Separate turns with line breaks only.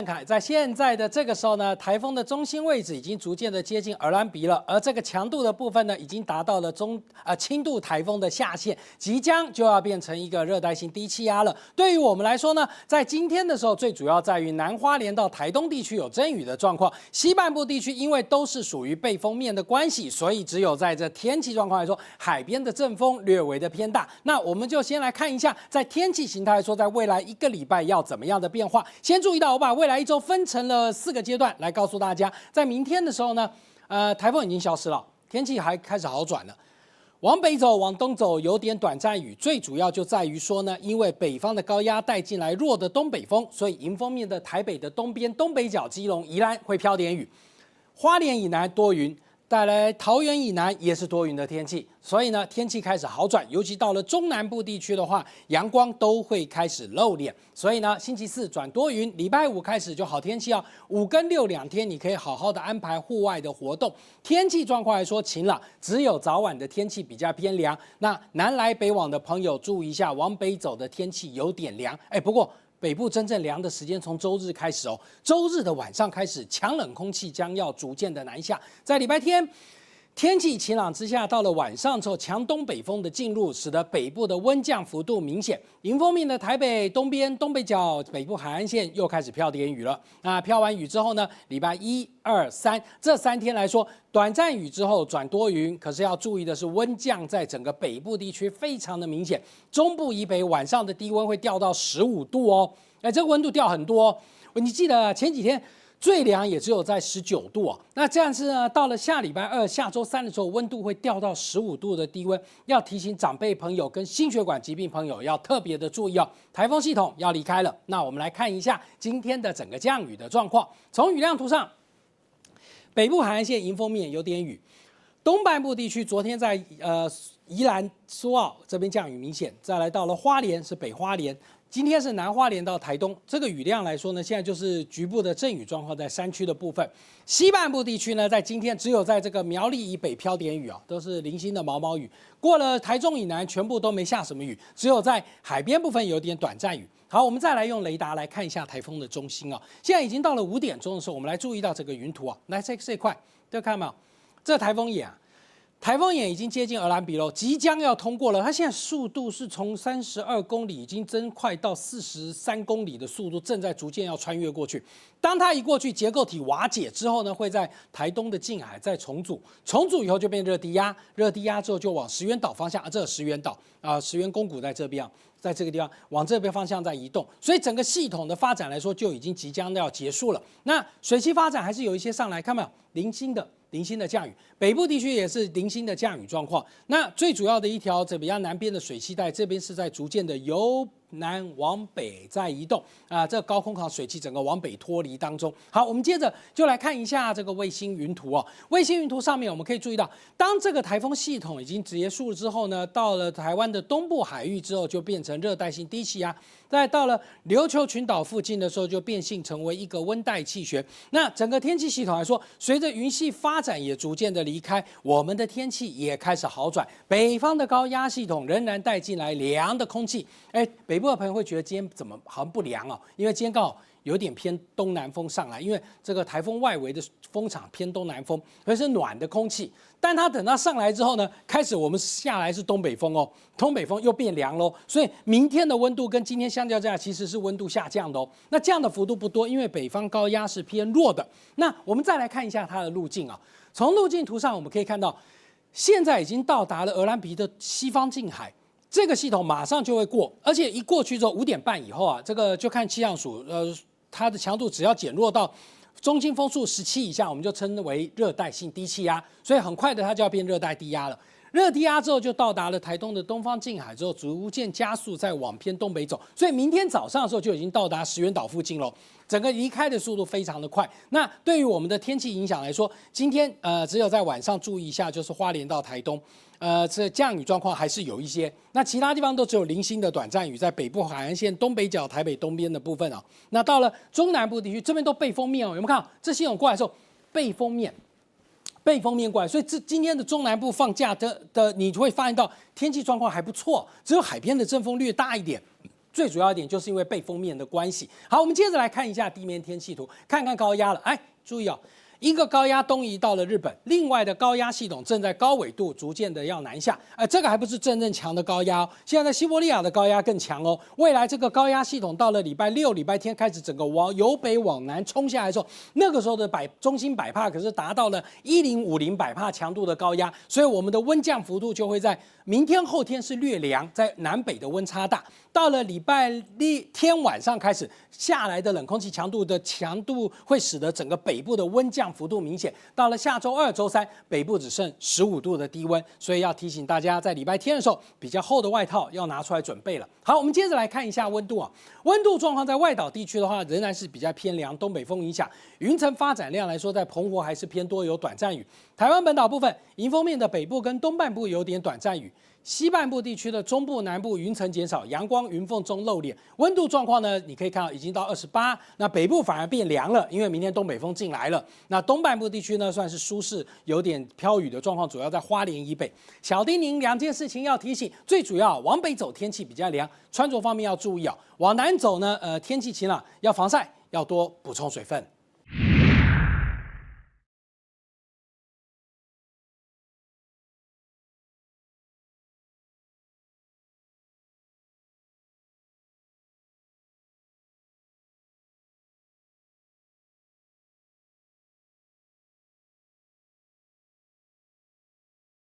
凯，在现在的这个时候呢，台风的中心位置已经逐渐的接近鹅銮鼻了，而这个强度的部分呢，已经达到了轻度台风的下限，即将就要变成一个热带性低气压了。对于我们来说呢，在今天的时候，最主要在于南花莲到台东地区有阵雨的状况，西半部地区因为都是属于背风面的关系，所以只有在这天气状况来说，海边的阵风略微的偏大。那我们就先来看一下，在天气形态来说，在未来1个礼拜要怎么样的变化。先注意到，我把未来1周分成了4个阶段来告诉大家。在明天的时候呢，台风已经消失了，天气还开始好转了。往北走，往东走，有点短暂雨，最主要就在于说呢，因为北方的高压带进来弱的东北风，所以迎风面的台北的东边、东北角、基隆、宜兰会飘点雨，花莲以南多云。带来桃园以南也是多云的天气，所以呢，天气开始好转，尤其到了中南部地区的话，阳光都会开始露脸。所以呢，星期4转多云，礼拜5开始就好天气哦。5跟62天，你可以好好的安排户外的活动。天气状况来说晴朗，只有早晚的天气比较偏凉。那南来北往的朋友注意一下，往北走的天气有点凉。不过北部真正凉的时间从周日开始哦，周日的晚上开始，强冷空气将要逐渐的南下，在礼拜天。天气晴朗之下，到了晚上之后，强东北风的进入，使得北部的温降幅度明显。迎风面的台北东边、东北角、北部海岸线又开始飘点雨了。那飘完雨之后呢，礼拜1、2、3这3天来说，短暂雨之后转多云。可是要注意的是，温降在整个北部地区非常的明显，中部以北晚上的低温会掉到15度哦。这个温度掉很多哦。你记得前几天最凉也只有在19度哦。那这样子呢，到了下礼拜2、下周3的时候，温度会掉到15度的低温，要提醒长辈朋友跟心血管疾病朋友要特别的注意哦。台风系统要离开了，那我们来看一下今天的整个降雨的状况。从雨量图上，北部海岸线迎风面有点雨，东半部地区昨天在宜兰苏澳这边降雨明显，再来到了花莲是北花莲。今天是南花莲到台东，这个雨量来说呢，现在就是局部的阵雨状况在山区的部分。西半部地区呢，在今天只有在这个苗栗以北飘点雨啊，都是零星的毛毛雨。过了台中以南，全部都没下什么雨，只有在海边部分有点短暂雨。好，我们再来用雷达来看一下台风的中心啊。现在已经到了5点钟的时候，我们来注意到这个云图啊，来这一块，大家看到没有？这台风眼啊。台风眼已经接近鹅銮鼻了，即将要通过了。它现在速度是从32公里，已经增快到43公里的速度，正在逐渐要穿越过去。当它一过去，结构体瓦解之后呢，会在台东的近海再重组，重组以后就变热低压，热低压之后就往石垣岛方向，这石垣岛石垣宫古在这边在这个地方往这边方向在移动，所以整个系统的发展来说就已经即将要结束了。那水汽发展还是有一些上来，看到没有？零星的降雨，北部地区也是零星的降雨状况。那最主要的一条比较南边的水汽带，这边是在逐渐的由南往北在移动这高空水汽整个往北脱离当中。好，我们接着就来看一下这个卫星云图哦。卫星云图上面我们可以注意到，当这个台风系统已经结束之后呢，到了台湾的东部海域之后，就变成热带性低气压。再到了琉球群岛附近的时候，就变性成为一个温带气旋。那整个天气系统来说，随着云系发展也逐渐的离开，我们的天气也开始好转。北方的高压系统仍然带进来凉的空气。北部的朋友会觉得今天怎么好像不凉哦？因为今天刚好有点偏东南风上来，因为这个台风外围的风场偏东南风，而是暖的空气。但它等它上来之后呢，开始我们下来是东北风哦，东北风又变凉喽，所以明天的温度跟今天相较之下其实是温度下降的哦。那这样的幅度不多，因为北方高压是偏弱的。那我们再来看一下它的路径啊，从路径图上我们可以看到，现在已经到达了鹅銮鼻的西方近海。这个系统马上就会过，而且一过去之后5点半以后啊，这个就看气象署，它的强度只要减弱到中心风速17以下，我们就称为热带性低气压，所以很快的它就要变热带低压了。热低压之后就到达了台东的东方近海之后，逐渐加速再往偏东北走，所以明天早上的时候就已经到达石垣岛附近了。整个离开的速度非常的快。那对于我们的天气影响来说，今天只有在晚上注意一下，就是花莲到台东。这降雨状况还是有一些，那其他地方都只有零星的短暂雨，在北部海岸线、东北角、台北东边的部分啊。那到了中南部地区，这边都背风面哦，有没有看到？这系统过来的时候，背风面过来，所以今天的中南部放假的，你会发现到天气状况还不错，只有海边的阵风略大一点。最主要一点就是因为背风面的关系。好，我们接着来看一下地面天气图，看看高压了。哎，注意哦。一个高压东移到了日本，另外的高压系统正在高纬度逐渐的要南下，这个还不是真正强的高压哦。现在在西伯利亚的高压更强哦。未来这个高压系统到了礼拜六、礼拜天开始整个由北往南冲下来的时候，那个时候的中心百帕可是达到了1050百帕强度的高压，所以我们的温降幅度就会在明天、后天是略凉，在南北的温差大。到了礼拜天晚上开始下来的冷空气强度会使得整个北部的温降幅度明显。到了下周二、周三，北部只剩15度的低温，所以要提醒大家，在礼拜天的时候，比较厚的外套要拿出来准备了。好，我们接着来看一下温度啊。温度状况在外岛地区的话，仍然是比较偏凉，东北风影响。云层发展量来说，在澎湖还是偏多，有短暂雨。台湾本岛部分，迎风面的北部跟东半部有点短暂雨。西半部地区的中部、南部云层减少，阳光云缝中露脸。温度状况呢，你可以看到已经到28，那北部反而变凉了，因为明天东北风进来了。那东半部地区呢，算是舒适，有点飘雨的状况，主要在花莲以北。小叮咛2件事情要提醒，最主要往北走天气比较凉，穿着方面要注意啊。往南走呢，天气晴朗，要防晒，要多补充水分。